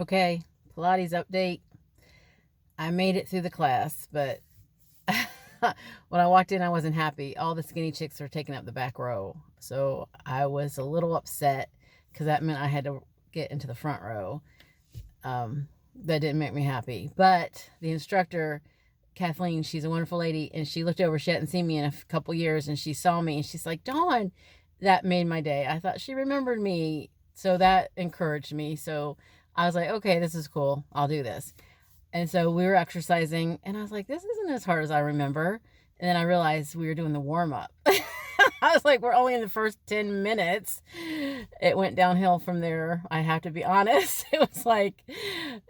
Okay, Pilates update. I made it through the class, but when I walked in, I wasn't happy. All the skinny chicks were taking up the back row. So I was a little upset because that meant I had to get into the front row. That didn't make me happy. But the instructor, Kathleen, she's a wonderful lady, and she looked over. She hadn't seen me in a couple years, and she saw me, and she's like, Dawn. That made my day. I thought she remembered me. So that encouraged me. So I was like, okay, this is cool. I'll do this. And so we were exercising, and I was like, this isn't as hard as I remember. And then I realized we were doing the warm up. I was like, we're only in the first 10 minutes. It went downhill from there. I have to be honest. It was like,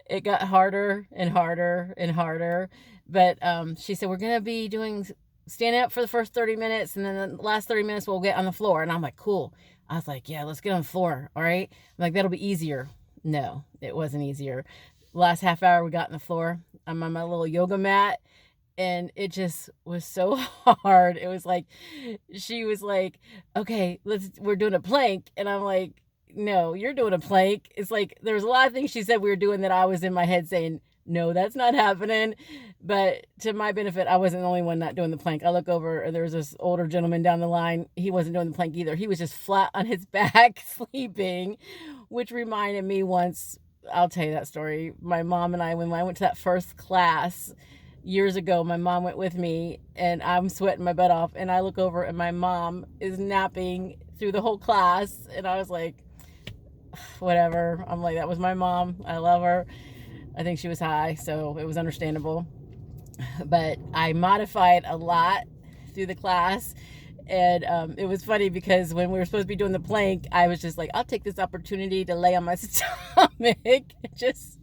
it got harder and harder and harder. But she said, we're going to be doing standing up for the first 30 minutes, and then the last 30 minutes we'll get on the floor. And I'm like, cool. I was like, yeah, let's get on the floor. All right. I'm like, that'll be easier. No, it wasn't easier. Last half hour we got on the floor. I'm on my little yoga mat, and it just was so hard. It was like, she was like, okay, we're doing a plank. And I'm like, no, you're doing a plank. It's like, there was a lot of things she said we were doing that I was in my head saying, no, that's not happening. But to my benefit, I wasn't the only one not doing the plank. I look over, and there was this older gentleman down the line. He wasn't doing the plank either. He was just flat on his back sleeping, which reminded me once, I'll tell you that story. My mom and I, when I went to that first class years ago, my mom went with me, and I'm sweating my butt off, and I look over, and my mom is napping through the whole class, and I was like, whatever. I'm like, that was my mom. I love her. I think she was high, so it was understandable. But I modified a lot through the class. And it was funny because when we were supposed to be doing the plank, I was just like, I'll take this opportunity to lay on my stomach and just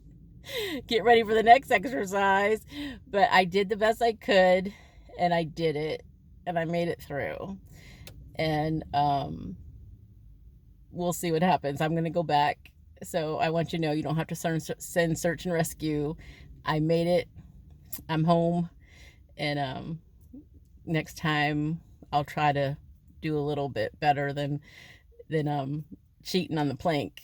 get ready for the next exercise. But I did the best I could, and I did it, and I made it through. And we'll see what happens. I'm going to go back. So I want you to know you don't have to send search and rescue. I made it. I'm home. And next time I'll try to do a little bit better than cheating on the plank.